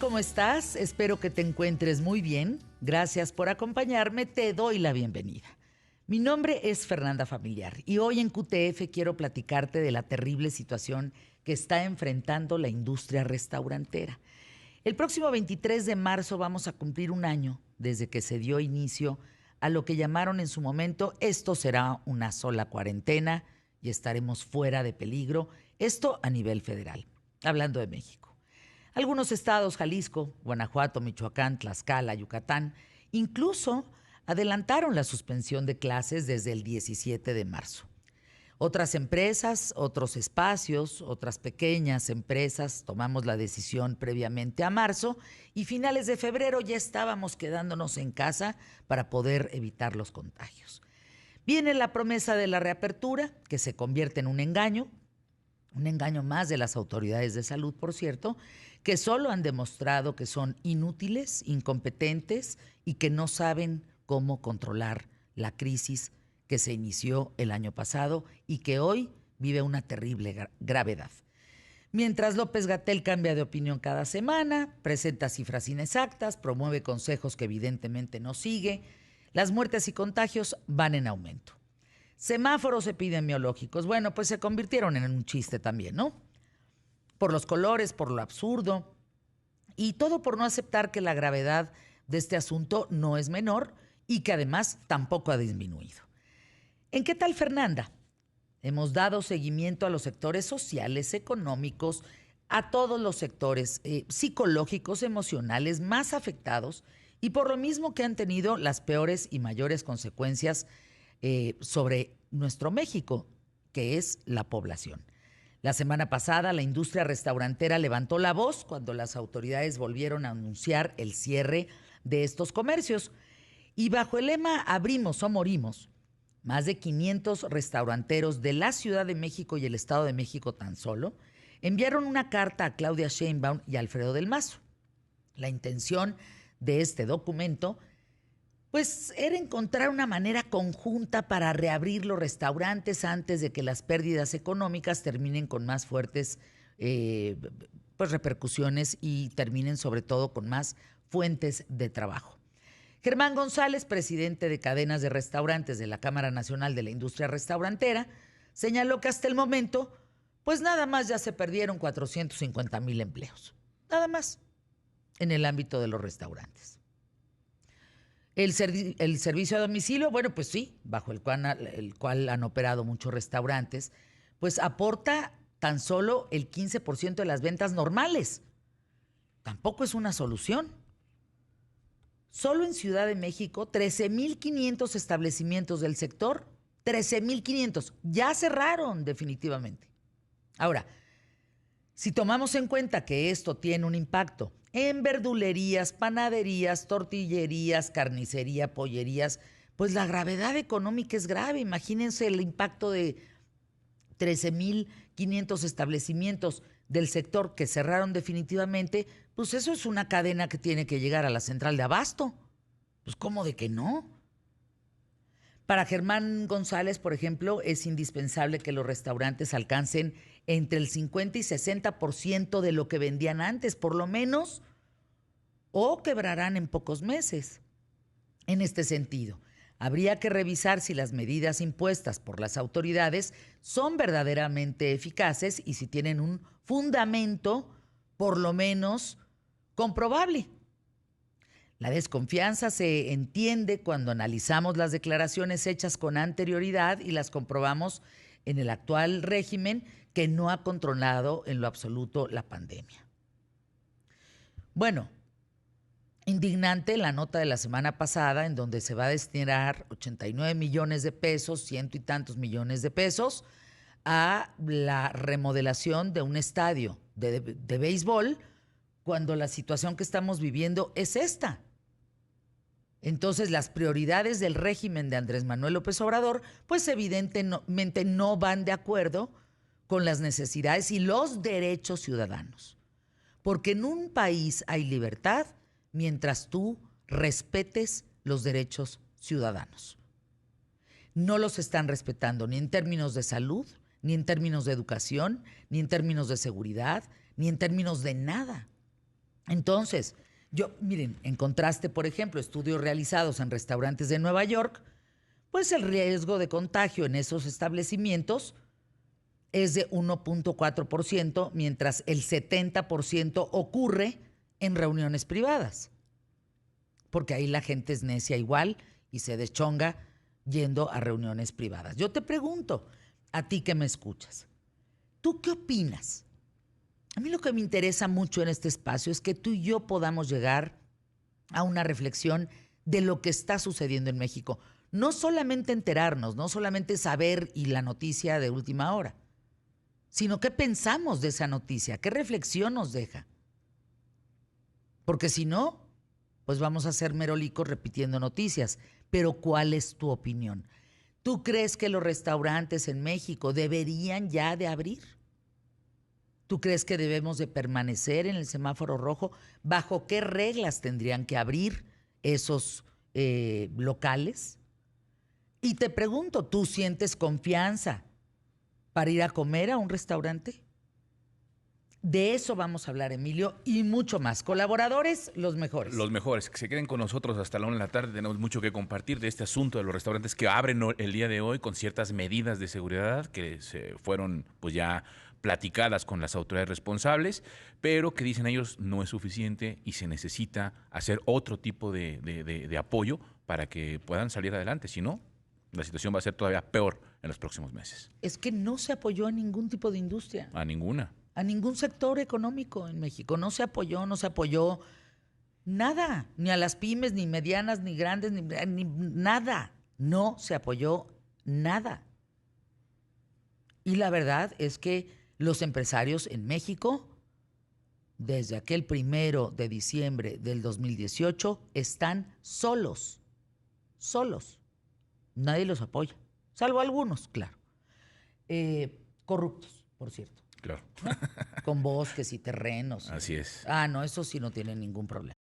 ¿Cómo estás? Espero que te encuentres muy bien. Gracias por acompañarme. Te doy la bienvenida. Mi nombre es Fernanda Familiar y hoy en QTF quiero platicarte de la terrible situación que está enfrentando la industria restaurantera. El próximo 23 de marzo vamos a cumplir un año desde que se dio inicio a lo que llamaron en su momento esto será una sola cuarentena y estaremos fuera de peligro. Esto a nivel federal, hablando de México. Algunos estados, Jalisco, Guanajuato, Michoacán, Tlaxcala, Yucatán, incluso adelantaron la suspensión de clases desde el 17 de marzo. Otras empresas, otros espacios, otras pequeñas empresas tomamos la decisión previamente a marzo y finales de febrero ya estábamos quedándonos en casa para poder evitar los contagios. Viene la promesa de la reapertura, que se convierte en un engaño más de las autoridades de salud, por cierto, que solo han demostrado que son inútiles, incompetentes y que no saben cómo controlar la crisis que se inició el año pasado y que hoy vive una terrible gravedad. Mientras López-Gatell cambia de opinión cada semana, presenta cifras inexactas, promueve consejos que evidentemente no sigue, las muertes y contagios van en aumento. Semáforos epidemiológicos, bueno, pues se convirtieron en un chiste también, ¿no? Por los colores, por lo absurdo, y todo por no aceptar que la gravedad de este asunto no es menor y que además tampoco ha disminuido. ¿En qué tal, Fernanda? Hemos dado seguimiento a los sectores sociales, económicos, a todos los sectores psicológicos, emocionales más afectados y por lo mismo que han tenido las peores y mayores consecuencias sobre nuestro México, que es la población. La semana pasada, la industria restaurantera levantó la voz cuando las autoridades volvieron a anunciar el cierre de estos comercios. Y bajo el lema Abrimos o Morimos, más de 500 restauranteros de la Ciudad de México y el Estado de México tan solo enviaron una carta a Claudia Sheinbaum y Alfredo del Mazo. La intención de este documento pues era encontrar una manera conjunta para reabrir los restaurantes antes de que las pérdidas económicas terminen con más fuertes pues repercusiones y terminen sobre todo con más fuentes de trabajo. Germán González, presidente de cadenas de restaurantes de la Cámara Nacional de la Industria Restaurantera, señaló que hasta el momento, pues nada más ya se perdieron 450,000 empleos. Nada más en el ámbito de los restaurantes. El servicio a domicilio, bueno, pues sí, bajo el cual han operado muchos restaurantes, pues aporta tan solo el 15% de las ventas normales. Tampoco es una solución. Solo en Ciudad de México, 13,500 establecimientos del sector, 13,500, ya cerraron definitivamente. Ahora, si tomamos en cuenta que esto tiene un impacto en verdulerías, panaderías, tortillerías, carnicería, pollerías, pues la gravedad económica es grave. Imagínense el impacto de 13,500 establecimientos del sector que cerraron definitivamente, pues eso es una cadena que tiene que llegar a la central de abasto. Pues ¿cómo de que no? Para Germán González, por ejemplo, es indispensable que los restaurantes alcancen entre el 50 y 60% de lo que vendían antes, por lo menos, o quebrarán en pocos meses. En este sentido, habría que revisar si las medidas impuestas por las autoridades son verdaderamente eficaces y si tienen un fundamento, por lo menos, comprobable. La desconfianza se entiende cuando analizamos las declaraciones hechas con anterioridad y las comprobamos en el actual régimen que no ha controlado en lo absoluto la pandemia. Bueno, indignante la nota de la semana pasada en donde se va a destinar 89 millones de pesos, ciento y tantos millones de pesos, a la remodelación de un estadio de béisbol cuando la situación que estamos viviendo es esta. Entonces, las prioridades del régimen de Andrés Manuel López Obrador, pues evidentemente no van de acuerdo con las necesidades y los derechos ciudadanos. Porque en un país hay libertad mientras tú respetes los derechos ciudadanos. No los están respetando ni en términos de salud, ni en términos de educación, ni en términos de seguridad, ni en términos de nada. Entonces, miren, en contraste, por ejemplo, estudios realizados en restaurantes de Nueva York, pues el riesgo de contagio en esos establecimientos es de 1.4%, mientras el 70% ocurre en reuniones privadas. Porque ahí la gente es necia igual y se deschonga yendo a reuniones privadas. Yo te pregunto, a ti que me escuchas, ¿tú qué opinas? A mí lo que me interesa mucho en este espacio es que tú y yo podamos llegar a una reflexión de lo que está sucediendo en México. No solamente enterarnos, no solamente saber y la noticia de última hora, sino qué pensamos de esa noticia, qué reflexión nos deja. Porque si no, pues vamos a ser merolicos repitiendo noticias. Pero ¿cuál es tu opinión? ¿Tú crees que los restaurantes en México deberían ya de abrir? ¿Tú crees que debemos de permanecer en el semáforo rojo? ¿Bajo qué reglas tendrían que abrir esos locales? Y te pregunto, ¿tú sientes confianza para ir a comer a un restaurante? De eso vamos a hablar, Emilio, y mucho más. Colaboradores, los mejores. Los mejores, que se queden con nosotros hasta la 1 de la tarde. Tenemos mucho que compartir de este asunto de los restaurantes que abren el día de hoy con ciertas medidas de seguridad que se fueron pues ya platicadas con las autoridades responsables, pero que dicen ellos no es suficiente y se necesita hacer otro tipo de apoyo para que puedan salir adelante. Si no, la situación va a ser todavía peor en los próximos meses. Es que no se apoyó a ningún tipo de industria. A ninguna. A ningún sector económico en México. No se apoyó nada. Ni a las pymes, ni medianas, ni grandes, ni nada. No se apoyó nada. Y la verdad es que los empresarios en México, desde aquel 1 de diciembre del 2018, están solos. Solos. Nadie los apoya. Salvo algunos, claro. Corruptos, por cierto. Claro. ¿No? Con bosques y terrenos. Así es. Ah, no, eso sí no tiene ningún problema.